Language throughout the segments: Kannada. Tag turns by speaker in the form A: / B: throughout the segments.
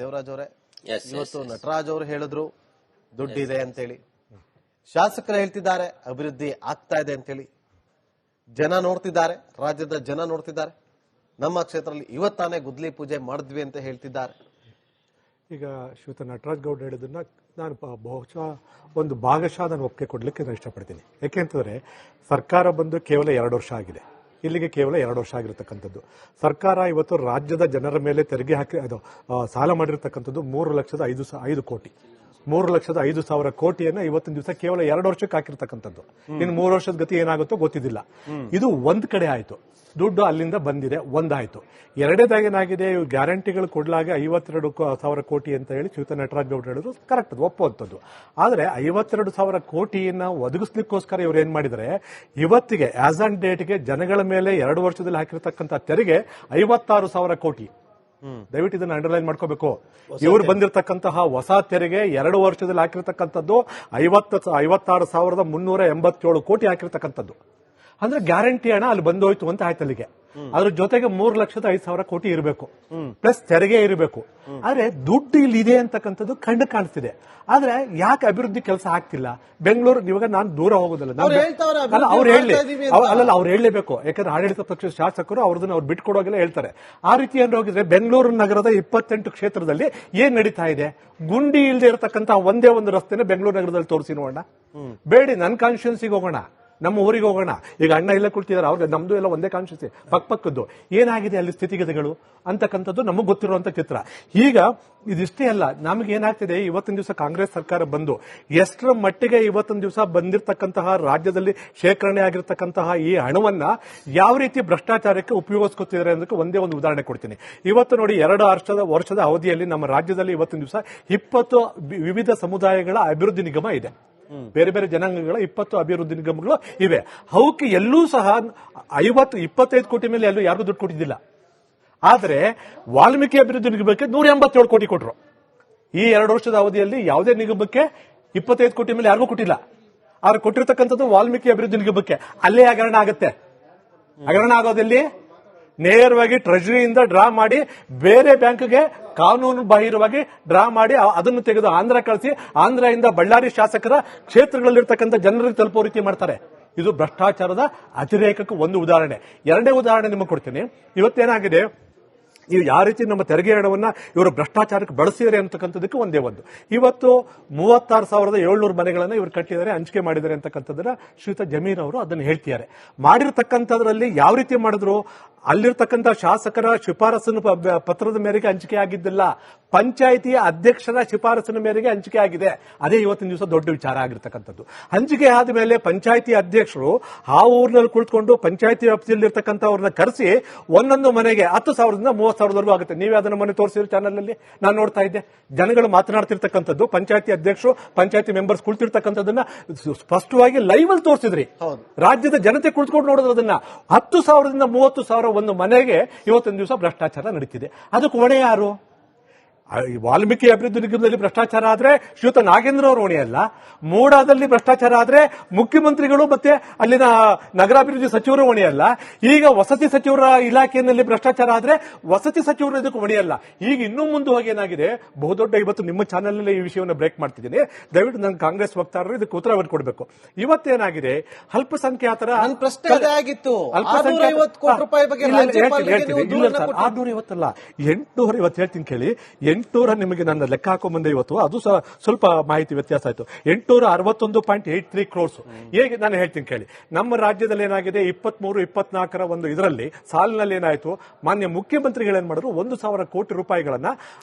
A: ದೇವರಾಜ್ ಅವರೇ, ಇವತ್ತು ನಟರಾಜ್ ಅವರು ಹೇಳಿದ್ರು ದುಡ್ಡಿದೆ ಅಂತೇಳಿ, ಶಾಸಕರು ಹೇಳ್ತಿದ್ದಾರೆ ಅಭಿವೃದ್ಧಿ ಆಗ್ತಾ ಇದೆ ಅಂತೇಳಿ, ಜನ ನೋಡ್ತಿದ್ದಾರೆ, ರಾಜ್ಯದ ಜನ ನೋಡ್ತಿದ್ದಾರೆ. ನಮ್ಮ ಕ್ಷೇತ್ರದಲ್ಲಿ ಇವತ್ತಾನೆ ಗುದ್ಲಿ ಪೂಜೆ ಮಾಡಿದ್ವಿ ಅಂತ ಹೇಳ್ತಿದ್ದಾರೆ.
B: ಈಗ ಶ್ರೀಯುತ ನಟರಾಜ್ ಗೌಡ ಹೇಳಿದ್ದನ್ನ ನಾನು ಬಹುಶಃ ಒಂದು ಭಾಗಶಃ ನಾನು ಒಪ್ಪಿಗೆ ಕೊಡ್ಲಿಕ್ಕೆ ನಾನು ಇಷ್ಟಪಡ್ತೀನಿ. ಯಾಕೆಂತಂದ್ರೆ ಸರ್ಕಾರ ಬಂದು ಕೇವಲ 2 ವರ್ಷ ಆಗಿದೆ, ಇಲ್ಲಿಗೆ ಕೇವಲ 2 ವರ್ಷ ಆಗಿರತಕ್ಕಂಥದ್ದು. ಸರ್ಕಾರ ಇವತ್ತು ರಾಜ್ಯದ ಜನರ ಮೇಲೆ ತೆರಿಗೆ ಹಾಕಿ ಸಾಲ ಮಾಡಿರ್ತಕ್ಕಂಥದ್ದು 3,05,000 ಕೋಟಿ. 3,05,000 ಕೋಟಿಯನ್ನ ಇವತ್ತಿನ ದಿವಸ ಕೇವಲ 2 ವರ್ಷಕ್ಕೆ ಹಾಕಿರ್ತಕ್ಕಂಥದ್ದು. ಇನ್ನು 3 ವರ್ಷದ ಗತಿ ಏನಾಗುತ್ತೋ ಗೊತ್ತಿದ್ದಿಲ್ಲ. ಇದು ಒಂದ್ ಕಡೆ ಆಯ್ತು, ದುಡ್ಡು ಅಲ್ಲಿಂದ ಬಂದಿದೆ, ಒಂದಾಯ್ತು. ಎರಡನೇದಾಗೇನಾಗಿದೆ, ಗ್ಯಾರಂಟಿಗಳು ಕೊಡ್ಲಾಗ 52,000 ಕೋಟಿ ಅಂತ ಹೇಳಿ ಶ್ರೀಯುತ ನಟರಾಜ್ ಗೌಡ ಹೇಳಿದ್ರು, ಕರೆಕ್ಟ್, ಅದು ಒಪ್ಪುವಂಥದ್ದು. ಆದ್ರೆ 52,000 ಕೋಟಿಯನ್ನ ಒದಗಿಸ್ಲಿಕ್ಕೋಸ್ಕರ ಇವ್ರು ಏನ್ ಮಾಡಿದರೆ, ಇವತ್ತಿಗೆ ಆಸ್ ಆನ್ ಡೇಟ್ಗೆ ಜನಗಳ ಮೇಲೆ 2 ವರ್ಷದಲ್ಲಿ ಹಾಕಿರ್ತಕ್ಕಂಥ ತೆರಿಗೆ 56,000 ಕೋಟಿ. ದಯವಿಟ್ಟು ಇದನ್ನ ಅಂಡರ್ಲೈನ್ ಮಾಡ್ಕೋಬೇಕು. ಇವ್ರು ಬಂದಿರತಕ್ಕಂತಹ ಹೊಸ ತೆರಿಗೆ 2 ವರ್ಷದಲ್ಲಿ ಹಾಕಿರ್ತಕ್ಕಂಥದ್ದು 56,387 ಕೋಟಿ ಹಾಕಿರ್ತಕ್ಕಂಥದ್ದು. ಅಂದ್ರೆ ಗ್ಯಾರಂಟಿ ಹಣ ಅಲ್ಲಿ ಬಂದೋಯ್ತು ಅಂತ ಆಯ್ತು ಅಲ್ಲಿಗೆ. ಅದ್ರ ಜೊತೆಗೆ 3,05,000 ಕೋಟಿ ಇರಬೇಕು, ಪ್ಲಸ್ ತೆರಿಗೆ ಇರಬೇಕು. ಆದ್ರೆ ದುಡ್ಡು ಇಲ್ಲಿ ಇದೆ ಅಂತಕ್ಕಂಥದ್ದು ಕಂಡು ಕಾಣಿಸ್ತಿದೆ. ಆದ್ರೆ ಯಾಕೆ ಅಭಿವೃದ್ಧಿ ಕೆಲಸ ಆಗ್ತಿಲ್ಲ? ಬೆಂಗಳೂರು, ಇವಾಗ ನಾನು ದೂರ ಹೋಗೋದಿಲ್ಲ, ಅವ್ರು ಹೇಳಲೇಬೇಕು. ಯಾಕಂದ್ರೆ ಆಡಳಿತ ಪಕ್ಷದ ಶಾಸಕರು ಅವ್ರದನ್ನ ಅವ್ರು ಬಿಟ್ಕೊಡೋಗೆಲ್ಲ ಹೇಳ್ತಾರೆ. ಆ ರೀತಿ ಏನಾದ್ರು ಹೋಗಿದ್ರೆ ಬೆಂಗಳೂರು ನಗರದ 28 ಕ್ಷೇತ್ರದಲ್ಲಿ ಏನ್ ನಡೀತಾ ಇದೆ? ಗುಂಡಿ ಇಲ್ಲದೆ ಇರತಕ್ಕಂತ ಒಂದೇ ಒಂದು ರಸ್ತೆನ ಬೆಂಗಳೂರು ನಗರದಲ್ಲಿ ತೋರಿಸಿ ನೋಡೋಣ. ಬೇಡಿ ನನ್ನ ಕಾನ್ಸ್ಟಿಟ್ಯೂನ್ಸಿಗೆ ಹೋಗೋಣ, ನಮ್ಮ ಊರಿಗೆ ಹೋಗೋಣ. ಈಗ ಅಣ್ಣ ಎಲ್ಲ ಕುಳ್ತಿದ್ದಾರೆ, ಅವ್ರಿಗೆ ನಮ್ದು ಎಲ್ಲ ಒಂದೇ ಕಾನ್ಸ್ಟಿಟ್ಯೂನ್ಸಿ, ಪಕ್ಕದ್ದು. ಏನಾಗಿದೆ ಅಲ್ಲಿ ಸ್ಥಿತಿಗತಿಗಳು ಅಂತಕ್ಕಂಥದ್ದು ನಮಗ್ ಗೊತ್ತಿರುವಂತ ಚಿತ್ರ. ಈಗ ಇದಿಷ್ಟೇ ಅಲ್ಲ, ನಮಗೆ ಏನಾಗ್ತಿದೆ, ಇವತ್ತಿನ ದಿವಸ ಕಾಂಗ್ರೆಸ್ ಸರ್ಕಾರ ಬಂದು ಎಷ್ಟರ ಮಟ್ಟಿಗೆ ಇವತ್ತಿನ ದಿವಸ ಬಂದಿರತಕ್ಕಂತಹ ರಾಜ್ಯದಲ್ಲಿ ಶೇಖರಣೆ ಆಗಿರ್ತಕ್ಕಂತಹ ಈ ಹಣವನ್ನ ಯಾವ ರೀತಿ ಭ್ರಷ್ಟಾಚಾರಕ್ಕೆ ಉಪಯೋಗಿಸ್ಕೊತಿದ್ದಾರೆ ಅನ್ನೋದಕ್ಕೆ ಒಂದೇ ಒಂದು ಉದಾಹರಣೆ ಕೊಡ್ತೀನಿ. ಇವತ್ತು ನೋಡಿ, 2 ವರ್ಷದ ಅವಧಿಯಲ್ಲಿ ನಮ್ಮ ರಾಜ್ಯದಲ್ಲಿ ಇವತ್ತಿನ ದಿವಸ 20 ವಿವಿಧ ಸಮುದಾಯಗಳ ಅಭಿವೃದ್ಧಿ ನಿಗಮ ಇದೆ. ಬೇರೆ ಬೇರೆ ಜನಾಂಗಗಳ 20 ಅಭಿವೃದ್ಧಿ ನಿಗಮಗಳು ಇವೆ. ಅವಕ್ಕೆ ಎಲ್ಲೂ ಸಹ 25 ಕೋಟಿ ಮೇಲೆ ಎಲ್ಲೂ ಯಾರಿಗೂ ದುಡ್ಡು ಕೊಟ್ಟಿದ್ದಿಲ್ಲ. ಆದ್ರೆ ವಾಲ್ಮೀಕಿ ಅಭಿವೃದ್ಧಿ ನಿಗಮಕ್ಕೆ 187 ಕೋಟಿ ಕೊಟ್ಟರು. ಈ 2 ವರ್ಷದ ಅವಧಿಯಲ್ಲಿ ಯಾವುದೇ ನಿಗಮಕ್ಕೆ 25 ಕೋಟಿ ಮೇಲೆ ಯಾರಿಗೂ ಕೊಟ್ಟಿಲ್ಲ. ಆದ್ರೆ ಕೊಟ್ಟಿರ್ತಕ್ಕಂಥದ್ದು ವಾಲ್ಮೀಕಿ ಅಭಿವೃದ್ಧಿ ನಿಗಮಕ್ಕೆ. ಅಲ್ಲೇ ಹಗರಣ ಆಗುತ್ತೆ. ಹಗರಣ ಆಗೋದಲ್ಲಿ ನೇರವಾಗಿ ಟ್ರೆಜರಿಯಿಂದ ಡ್ರಾ ಮಾಡಿ ಬೇರೆ ಬ್ಯಾಂಕ್ಗೆ ಕಾನೂನು ಬಾಹಿರವಾಗಿ ಡ್ರಾ ಮಾಡಿ ಅದನ್ನು ತೆಗೆದು ಆಂಧ್ರ ಕಳಿಸಿ, ಆಂಧ್ರದಿಂದ ಬಳ್ಳಾರಿ ಶಾಸಕರ ಕ್ಷೇತ್ರಗಳಲ್ಲಿರ್ತಕ್ಕಂಥ ಜನರಿಗೆ ತಲುಪೋ ರೀತಿ ಮಾಡ್ತಾರೆ. ಇದು ಭ್ರಷ್ಟಾಚಾರದ ಅತಿರೇಕಕ್ಕೆ ಒಂದು ಉದಾಹರಣೆ. 2ನೇ ಉದಾಹರಣೆ ನಿಮಗೆ ಕೊಡ್ತೀನಿ. ಇವತ್ತೇನಾಗಿದೆ, ಇವು ಯಾವ ರೀತಿ ನಮ್ಮ ತೆರಿಗೆ ಹಣವನ್ನ ಇವರು ಭ್ರಷ್ಟಾಚಾರಕ್ಕೆ ಬಳಸಿದ್ದಾರೆ ಅಂತಕ್ಕಂಥದಕ್ಕೆ ಒಂದೇ ಒಂದು. ಇವತ್ತು 36,700 ಮನೆಗಳನ್ನ ಇವರು ಕಟ್ಟಿದ್ದಾರೆ, ಹಂಚಿಕೆ ಮಾಡಿದ್ದಾರೆ ಅಂತಕ್ಕಂಥದ್ದನ್ನ ಶ್ರೀಯುತ ಜಮೀರ್ ಅವರು ಅದನ್ನು ಹೇಳ್ತಿದ್ದಾರೆ. ಮಾಡಿರ್ತಕ್ಕಂಥದ್ರಲ್ಲಿ ಯಾವ ರೀತಿ ಮಾಡಿದ್ರು, ಅಲ್ಲಿರ್ತಕ್ಕಂಥ ಶಾಸಕರ ಶಿಫಾರಸಿನ ಪತ್ರದ ಮೇರೆಗೆ ಹಂಚಿಕೆ ಆಗಿದ್ದಿಲ್ಲ, ಪಂಚಾಯಿತಿಯ ಅಧ್ಯಕ್ಷರ ಶಿಫಾರಸಿನ ಮೇರೆಗೆ ಹಂಚಿಕೆ ಆಗಿದೆ. ಅದೇ ಇವತ್ತಿನ ದಿವಸ ದೊಡ್ಡ ವಿಚಾರ ಆಗಿರ್ತಕ್ಕಂಥದ್ದು. ಹಂಚಿಕೆ ಆದ ಮೇಲೆ ಪಂಚಾಯಿತಿ ಅಧ್ಯಕ್ಷರು ಆ ಊರಿನಲ್ಲಿ ಕುಳಿತುಕೊಂಡು ಪಂಚಾಯಿತಿ ವ್ಯಾಪ್ತಿಯಲ್ಲಿ ಇರ್ತಕ್ಕಂಥವ್ರನ್ನ ಕರೆಸಿ ಒಂದೊಂದು ಮನೆಗೆ 10,000ದಿಂದ 30,000ವರೆಗೂ ಆಗುತ್ತೆ. ನೀವೇ ಅದನ್ನ ಮನೆ ತೋರಿಸಿದ್ರೆ ಚಾನಲ್ ಅಲ್ಲಿ ನಾನು ನೋಡ್ತಾ ಇದ್ದೆ. ಜನಗಳು ಮಾತನಾಡ್ತಿರ್ತಕ್ಕಂಥದ್ದು, ಪಂಚಾಯಿತಿ ಅಧ್ಯಕ್ಷರು ಪಂಚಾಯಿತಿ ಮೆಂಬರ್ಸ್ ಕುಳಿತಿರ್ತಕ್ಕಂಥದ್ದನ್ನ ಸ್ಪಷ್ಟವಾಗಿ ಲೈವ್ ಅಲ್ಲಿ ತೋರಿಸಿದ್ರಿ. ರಾಜ್ಯದ ಜನತೆ ಕುಳಿತುಕೊಂಡು ನೋಡೋದನ್ನ 10,000ದಿಂದ 30,000 ಒಂದು ಮನೆಗೆ ಇವತ್ತಿನ ದಿವಸ ಭ್ರಷ್ಟಾಚಾರ ನಡೀತಿದೆ. ಅದಕ್ಕೆ ಹೊಣೆ ಯಾರು? ವಾಲ್ಮೀಕಿ ಅಭಿವೃದ್ಧಿ ನಿಗಮದಲ್ಲಿ ಭ್ರಷ್ಟಾಚಾರ ಆದ್ರೆ ಶ್ರೀಯುತ ನಾಗೇಂದ್ರ ಅವರು ಹೊಣೆ ಅಲ್ಲ. ಮೂಡಾದಲ್ಲಿ ಭ್ರಷ್ಟಾಚಾರ ಆದ್ರೆ ಮುಖ್ಯಮಂತ್ರಿಗಳು ಮತ್ತೆ ಅಲ್ಲಿನ ನಗರಾಭಿವೃದ್ಧಿ ಸಚಿವರು ಹೊಣೆ ಅಲ್ಲ. ಈಗ ವಸತಿ ಸಚಿವರ ಇಲಾಖೆಯಲ್ಲಿ ಭ್ರಷ್ಟಾಚಾರ ಆದ್ರೆ ವಸತಿ ಸಚಿವರು ಇದಕ್ಕೆ ಹೊಣೆಯಲ್ಲ. ಈಗ ಇನ್ನೂ ಮುಂದೆ ಹೋಗಿ ಏನಾಗಿದೆ, ಬಹುದೊಡ್ಡ ಇವತ್ತು ನಿಮ್ಮ ಚಾನೆಲ್ ನಲ್ಲಿ ಈ ವಿಷಯವನ್ನು ಬ್ರೇಕ್ ಮಾಡ್ತಿದ್ದೀನಿ. ದಯವಿಟ್ಟು ನನ್ನ ಕಾಂಗ್ರೆಸ್ ವಕ್ತಾರರು ಇದಕ್ಕೆ ಉತ್ತರವನ್ನು ಕೊಡಬೇಕು. ಇವತ್ತೇನಾಗಿದೆ, ಅಲ್ಪಸಂಖ್ಯಾತರ
A: ಪ್ರಶ್ನೆ ಆಗಿತ್ತು,
B: 650 800 ಇವತ್ತು ಹೇಳ್ತೀನಿ ಕೇಳಿ. 800 ನಿಮಗೆ ನನ್ನ ಲೆಕ್ಕ ಹಾಕೊಂಡ್ ಇವತ್ತು ಅದು ಸ್ವಲ್ಪ ಮಾಹಿತಿ ವ್ಯತ್ಯಾಸ ಆಯ್ತು. 861.83 ಕ್ರೋರ್ಸ್. ಹೇಗೆ ನಾನು ಹೇಳ್ತೀನಿ ಕೇಳಿ. ನಮ್ಮ ರಾಜ್ಯದಲ್ಲಿ ಏನಾಗಿದೆ, 23-24 ಒಂದು ಇದರಲ್ಲಿ ಸಾಲಿನಲ್ಲಿ ಏನಾಯ್ತು, ಮಾನ್ಯ ಮುಖ್ಯಮಂತ್ರಿಗಳು ಏನ್ ಮಾಡಿದ್ರು, 1,000 ಕೋಟಿ ರೂಪಾಯಿಗಳನ್ನ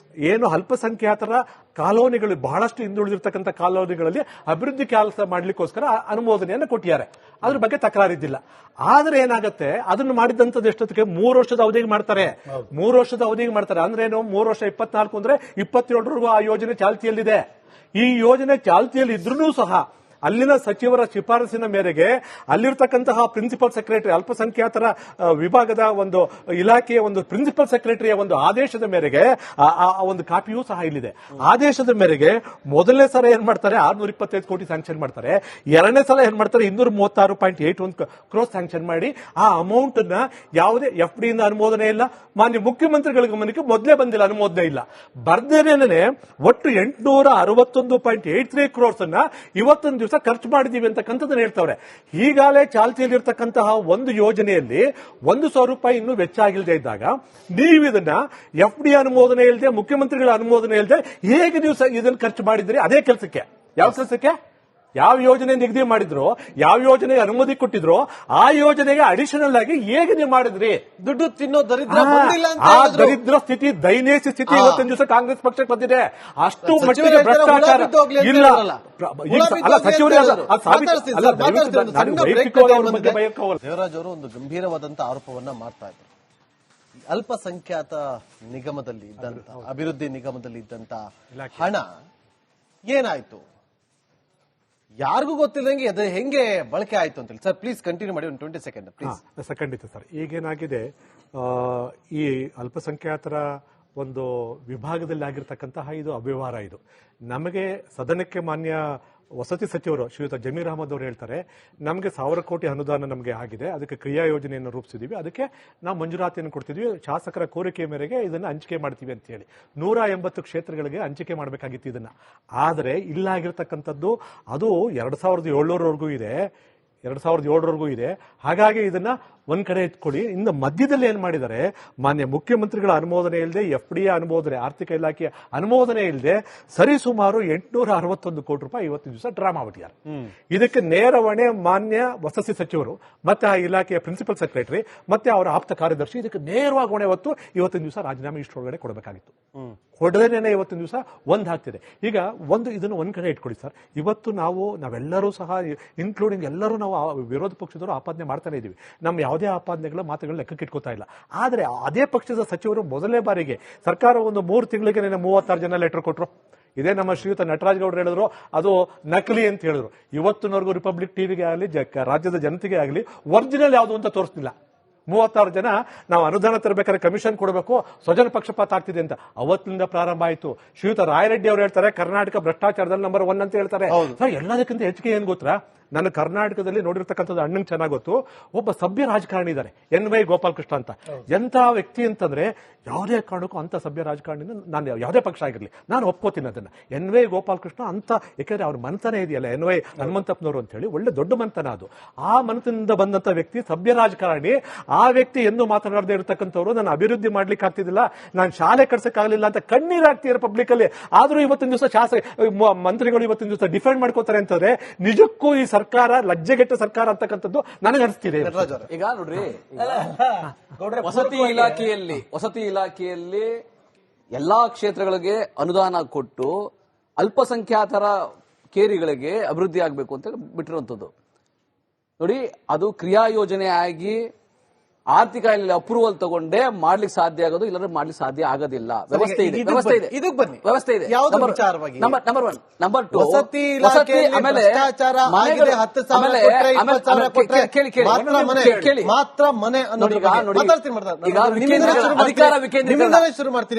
B: ಏನು ಅಲ್ಪಸಂಖ್ಯಾತರ ಕಾಲೋನಿಗಳು, ಬಹಳಷ್ಟು ಹಿಂದುಳಿದಿರ್ತಕ್ಕಂಥ ಕಾಲೋನಿಗಳಲ್ಲಿ ಅಭಿವೃದ್ಧಿ ಕೆಲಸ ಮಾಡ್ಲಿಕ್ಕೋಸ್ಕರ ಅನುಮೋದನೆಯನ್ನು ಕೊಟ್ಟಿದ್ದಾರೆ. ಅದ್ರ ಬಗ್ಗೆ ತಕರಾರಿದ್ದಿಲ್ಲ. ಆದ್ರೆ ಏನಾಗುತ್ತೆ, ಅದನ್ನು ಮಾಡಿದಂತದ್ದು ಎಷ್ಟೊತ್ತಿಗೆ 3 ವರ್ಷದ ಅವಧಿಗೆ ಮಾಡ್ತಾರೆ. 3 ವರ್ಷದ ಅವಧಿಗೆ ಮಾಡ್ತಾರೆ ಅಂದ್ರೆ ಏನು, 3 ವರ್ಷ 24 ಅಂದ್ರೆ 27ವರೆಗೂ ಆ ಯೋಜನೆ ಚಾಲ್ತಿಯಲ್ಲಿದೆ. ಈ ಯೋಜನೆ ಚಾಲ್ತಿಯಲ್ಲಿ ಇದ್ರೂ ಸಹ ಅಲ್ಲಿನ ಸಚಿವರ ಶಿಫಾರಸಿನ ಮೇರೆಗೆ ಅಲ್ಲಿರ್ತಕ್ಕಂತಹ ಪ್ರಿನ್ಸಿಪಲ್ ಸೆಕ್ರೆಟರಿ ಅಲ್ಪಸಂಖ್ಯಾತರ ವಿಭಾಗದ ಒಂದು ಇಲಾಖೆಯ ಒಂದು ಪ್ರಿನ್ಸಿಪಲ್ ಸೆಕ್ರೆಟರಿಯ ಒಂದು ಆದೇಶದ ಮೇರೆಗೆ ಆ ಒಂದು ಕಾಪಿಯೂ ಸಹ ಇಲ್ಲಿದೆ. ಆದೇಶದ ಮೇರೆಗೆ ಮೊದಲನೇ ಸಲ ಏನ್ ಮಾಡ್ತಾರೆ 625 ಕೋಟಿ ಸ್ಯಾಂಕ್ಷನ್ ಮಾಡ್ತಾರೆ. ಎರಡನೇ ಸಲ ಏನ್ ಮಾಡ್ತಾರೆ 236.81 ಕ್ರೋರ್ ಸ್ಯಾಂಕ್ಷನ್ ಮಾಡಿ ಆ ಅಮೌಂಟ್ ನ ಯಾವುದೇ FD ಇಂದ ಅನುಮೋದನೆ ಇಲ್ಲ, ಮಾನ್ಯ ಮುಖ್ಯಮಂತ್ರಿಗಳ ಗಮನಕ್ಕೆ ಮೊದಲೇ ಬಂದಿಲ್ಲ, ಅನುಮೋದನೆ ಇಲ್ಲ. ಬರ್ದೇನೆ ಒಟ್ಟು 861.83 ಕ್ರೋರ್ಸ್ ಅನ್ನ ಇವತ್ತೊಂದು ದಿವಸ ಖರ್ಚು ಮಾಡಿದೀವಿ ಅಂತಕ್ಕಂಥದ್ದನ್ನ ಹೇಳ್ತಾವ್ರೆ. ಈಗಾಗಲೇ ಚಾಲ್ತಿಯಲ್ಲಿರ್ತಕ್ಕಂತಹ ಒಂದು ಯೋಜನೆಯಲ್ಲಿ 1,000 ರೂಪಾಯಿ ಇನ್ನೂ ವೆಚ್ಚ ಆಗಿಲ್ಲದೆ ಇದ್ದಾಗ ನೀವು ಇದನ್ನ FD ಅನುಮೋದನೆ ಇಲ್ಲದೆ ಮುಖ್ಯಮಂತ್ರಿಗಳ ಅನುಮೋದನೆ ಇಲ್ಲದೆ ಹೇಗೆ ನೀವು ಇದನ್ನು ಖರ್ಚು ಮಾಡಿದ್ರಿ? ಅದೇ ಕೆಲಸಕ್ಕೆ, ಯಾವ ಕೆಲಸಕ್ಕೆ, ಯಾವ ಯೋಜನೆ ನಿಗದಿ ಮಾಡಿದ್ರು, ಯಾವ ಯೋಜನೆಗೆ ಅನುಮತಿ ಕೊಟ್ಟಿದ್ರು, ಆ ಯೋಜನೆಗೆ ಅಡಿಷನಲ್ ಆಗಿ ಹೇಗೆ ನೀವು ಮಾಡಿದ್ರಿ?
A: ದುಡ್ಡು ತಿನ್ನೋ ದರಿದ್ರ ಬಂದಿಲ್ಲ ಅಂತ
B: ಆ
A: ಹೇಳಿದ್ರು.
B: ದರಿದ್ರ ಸ್ಥಿತಿ, ದಯನೀಯ ಸ್ಥಿತಿ ಇವತ್ತಿನ ದಿವಸ ಕಾಂಗ್ರೆಸ್ ಪಕ್ಷಕ್ಕೆ ಬಂದಿದೆ. ಅಷ್ಟು ಮಟ್ಟಿಗೆ ಭ್ರಷ್ಟಾಚಾರ ಇಲ್ಲ. ಅಲ್ಲ ಸಚಿವರೇ
A: ದೇವರಾಜ್ ಅವರು ಒಂದು ಗಂಭೀರವಾದಂತಹ ಆರೋಪವನ್ನ ಮಾಡ್ತಾ ಇದ್ರು. ಅಲ್ಪಸಂಖ್ಯಾತ ನಿಗಮದಲ್ಲಿ ಇದ್ದಂತ ಅಭಿವೃದ್ಧಿ ನಿಗಮದಲ್ಲಿ ಇದ್ದಂತ ಹಣ ಏನಾಯ್ತು, ಯಾರಿಗೂ ಗೊತ್ತಿಲ್ಲದಂಗೆ ಅದು ಹೆಂಗೆ ಬಳಕೆ ಆಯ್ತು ಅಂತ ಹೇಳಿ. ಸರ್ ಪ್ಲೀಸ್ ಕಂಟಿನ್ಯೂ ಮಾಡಿ, ಒಂದು 20 ಸೆಕೆಂಡ್ ಪ್ಲೀಸ್.
B: ಖಂಡಿತ ಸರ್. ಈಗೇನಾಗಿದೆ, ಈ ಅಲ್ಪಸಂಖ್ಯಾತರ ಒಂದು ವಿಭಾಗದಲ್ಲಿ ಆಗಿರ್ತಕ್ಕಂತಹ ಇದು ಅವ್ಯವಹಾರ. ಇದು ನಮಗೆ ಸದನಕ್ಕೆ ಮಾನ್ಯ ವಸತಿ ಸಚಿವರು ಶ್ರೀಯುತ ಜಮೀರ್ ಅಹಮದ್ ಅವರು ಹೇಳ್ತಾರೆ, ನಮಗೆ 1,000 ಕೋಟಿ ಅನುದಾನ ನಮಗೆ ಆಗಿದೆ, ಅದಕ್ಕೆ ಕ್ರಿಯಾ ಯೋಜನೆಯನ್ನು ರೂಪಿಸಿದೀವಿ, ಅದಕ್ಕೆ ನಾವು ಮಂಜೂರಾತಿಯನ್ನು ಕೊಡ್ತಿದ್ವಿ, ಶಾಸಕರ ಕೋರಿಕೆ ಮೇರೆಗೆ ಇದನ್ನು ಹಂಚಿಕೆ ಮಾಡ್ತೀವಿ ಅಂತ ಹೇಳಿ 180 ಕ್ಷೇತ್ರಗಳಿಗೆ ಹಂಚಿಕೆ ಮಾಡಬೇಕಾಗಿತ್ತು ಇದನ್ನ. ಆದರೆ ಇಲ್ಲಾಗಿರ್ತಕ್ಕಂಥದ್ದು ಅದು 2,700ವರೆಗೂ ಇದೆ, 2,700ವರೆಗೂ ಇದೆ. ಹಾಗಾಗಿ ಇದನ್ನ ಒಂದ್ ಕಡೆ ಎತ್ಕೊಳ್ಳಿ. ಇನ್ನು ಮಧ್ಯದಲ್ಲಿ ಏನ್ ಮಾಡಿದ್ದಾರೆ, ಮಾನ್ಯ ಮುಖ್ಯಮಂತ್ರಿಗಳ ಅನುಮೋದನೆ ಇಲ್ಲದೆ, FD ಅನುಮೋದನೆ, ಆರ್ಥಿಕ ಇಲಾಖೆಯ ಅನುಮೋದನೆ ಇಲ್ಲದೆ ಸರಿಸುಮಾರು 861 ಕೋಟಿ ರೂಪಾಯಿ ಇವತ್ತಿನ ದಿವಸ ಡ್ರಾ ಮಾಡಿದ್ದಾರೆ. ಇದಕ್ಕೆ ನೇರ ಹೊಣೆ ಮಾನ್ಯ ವಸತಿ ಸಚಿವರು ಮತ್ತೆ ಆ ಇಲಾಖೆಯ ಪ್ರಿನ್ಸಿಪಲ್ ಸೆಕ್ರೆಟರಿ ಮತ್ತೆ ಅವರ ಆಪ್ತ ಕಾರ್ಯದರ್ಶಿ. ಇದಕ್ಕೆ ನೇರವಾಗಿ ಹೊಣೆ ಹೊತ್ತು ಇವತ್ತಿನ ದಿವಸ ರಾಜೀನಾಮೆ ಇಷ್ಟೊಳಗಡೆ ಕೊಡಬೇಕಾಗಿತ್ತು. ಹೊಡೆದೇನೆ ಇವತ್ತಿನ ದಿವಸ ಒಂದಾಗ್ತಿದೆ. ಈಗ ಇದನ್ನು ಒಂದ್ ಕಡೆ ಇಟ್ಕೊಳ್ಳಿ ಸರ್. ಇವತ್ತು ನಾವೆಲ್ಲರೂ ಸಹ ಇನ್ಕ್ಲೂಡಿಂಗ್ ಎಲ್ಲರೂ ನಾವು ವಿರೋಧ ಪಕ್ಷದವರು ಆಪಾದನೆ ಮಾಡ್ತಾನೆ ಇದೀವಿ. ನಮ್ಮ ಯಾವುದೇ ಆಪಾದನೆಗಳ ಮಾತುಗಳು ಲೆಕ್ಕಕ್ಕೆ ಇಟ್ಕೋತಾ ಇಲ್ಲ. ಆದ್ರೆ ಅದೇ ಪಕ್ಷದ ಸಚಿವರು ಮೊದಲನೇ ಬಾರಿಗೆ ಸರ್ಕಾರ ಒಂದು 3 ತಿಂಗಳಿಗೆ 36 ಜನ ಲೆಟರ್ ಕೊಟ್ಟರು. ಇದೇ ನಮ್ಮ ಶ್ರೀಯುತ ನಟರಾಜ್ ಗೌಡರು ಹೇಳಿದ್ರು ಅದು ನಕಲಿ ಅಂತ ಹೇಳಿದ್ರು. ಇವತ್ತಿನವರೆಗೂ ರಿಪಬ್ಲಿಕ್ ಟಿವಿಗೆ ಆಗಲಿ, ರಾಜ್ಯದ ಜನತೆಗೆ ಆಗಲಿ ಒರಿಜಿನಲ್ ಯಾವುದು ಅಂತ ತೋರಿಸ್ತಿಲ್ಲ. 36 ಜನ ನಾವು ಅನುದಾನ ತರಬೇಕಾದ್ರೆ ಕಮಿಷನ್ ಕೊಡಬೇಕು, ಸ್ವಜನ ಪಕ್ಷಪಾತ ಆಗ್ತಿದೆ ಅಂತ ಅವತ್ತಿನಿಂದ ಪ್ರಾರಂಭ ಆಯಿತು. ಶ್ರೀಯುತ ರಾಯರೆಡ್ಡಿ ಅವರು ಹೇಳ್ತಾರೆ ಕರ್ನಾಟಕ ಭ್ರಷ್ಟಾಚಾರದಲ್ಲಿ ನಂಬರ್ 1 ಅಂತ ಹೇಳ್ತಾರೆ. ಎಲ್ಲದಕ್ಕಿಂತ ಹೆಚ್ಚಿಗೆ ಏನ್ ಗೊತ್ತಾ, ನಾನು ಕರ್ನಾಟಕದಲ್ಲಿ ನೋಡಿರ್ತಕ್ಕಂಥದ್ದು ಅಣ್ಣಂಗೆ ಚೆನ್ನಾಗಿ ಗೊತ್ತು. ಒಬ್ಬ ಸಭ್ಯ ರಾಜಕಾರಣಿ ಇದ್ದಾರೆ, NY ಗೋಪಾಲಕೃಷ್ಣ ಅಂತ. ಎಂತ ವ್ಯಕ್ತಿ ಅಂತಂದ್ರೆ ಯಾವುದೇ ಕಾರಣಕ್ಕೂ ಅಂತ ಸಭ್ಯ ರಾಜಕಾರಣಿನ ನಾನು ಯಾವುದೇ ಪಕ್ಷ ಆಗಿರಲಿ ನಾನು ಒಪ್ಕೋತೀನಿ ಅದನ್ನ. NY ಗೋಪಾಲಕೃಷ್ಣ ಅಂತ, ಯಾಕಂದ್ರೆ ಅವ್ರ ಮನತನ ಇದೆಯಲ್ಲ NY ಹನುಮಂತಪ್ಪನವರು ಅಂತ ಹೇಳಿ, ಒಳ್ಳೆ ದೊಡ್ಡ ಮನತನ ಅದು. ಆ ಮನತನದಿಂದ ಬಂದಂತ ವ್ಯಕ್ತಿ ಸಭ್ಯ ರಾಜಕಾರಣಿ. ಆ ವ್ಯಕ್ತಿ ಎಂದು ಮಾತನಾಡದೇ ಇರತಕ್ಕಂಥವ್ರು ನಾನು ಅಭಿವೃದ್ಧಿ ಮಾಡ್ಲಿಕ್ಕೆ ಆಗ್ತಿದ್ದಿಲ್ಲ, ನಾನು ಶಾಲೆ ಕಟ್ಸಕ್ಕಾಗಲಿಲ್ಲ ಅಂತ ಕಣ್ಣೀರಾಗ್ತಿದ್ದಾರೆ ಪಬ್ಲಿಕ್ ಅಲ್ಲಿ. ಆದ್ರೂ ಇವತ್ತಿನ ದಿವಸ ಮಂತ್ರಿಗಳು ಇವತ್ತಿನ ದಿವಸ ಡಿಫೆಂಡ್ ಮಾಡ್ಕೋತಾರೆ ಅಂತಂದ್ರೆ ನಿಜಕ್ಕೂ ಈ ಸರ್ಕಾರ ಲಜ್ಜೆಗೆಟ್ಟ ಸರ್ಕಾರ ಅಂತಕ್ಕಂಥದ್ದು ನನಗೆ ಅನಿಸ್ತಿದೆ.
C: ಈಗ ನೋಡ್ರಿ, ವಸತಿ ಇಲಾಖೆಯಲ್ಲಿ ಎಲ್ಲಾ ಕ್ಷೇತ್ರಗಳಿಗೆ ಅನುದಾನ ಕೊಟ್ಟು ಅಲ್ಪಸಂಖ್ಯಾತರ ಕೇರಿಗಳಿಗೆ ಅಭಿವೃದ್ಧಿ ಆಗಬೇಕು ಅಂತ ಬಿಟ್ಟಿರುವಂತದ್ದು ನೋಡಿ. ಅದು ಕ್ರಿಯಾ ಯೋಜನೆ ಆಗಿ ಆರ್ಥಿಕ ಅಪ್ರೂವಲ್ ತಗೊಂಡೇ ಮಾಡ್ಲಿಕ್ಕೆ ಸಾಧ್ಯ ಆಗೋದು, ಇಲ್ಲದ್ರೆ ಮಾಡ್ಲಿಕ್ಕೆ ಸಾಧ್ಯ ಆಗೋದಿಲ್ಲ. ವ್ಯವಸ್ಥೆ ಇದೆ. ನಂಬರ್ 1. ನಂಬರ್ 2,
A: ವಸತಿ ಇಲಾಖೆ ಭ್ರಷ್ಟಾಚಾರ ಆಗಿದೆ. 10,000 ಕೊಟ್ರೆ 20,000 ಮಾತ್ರ ಮನೆ
C: ಅಧಿಕಾರ ವಿಕೇಂದ್ರೀಕರಣ ಶುರು ಮಾಡ್ತೀನಿ.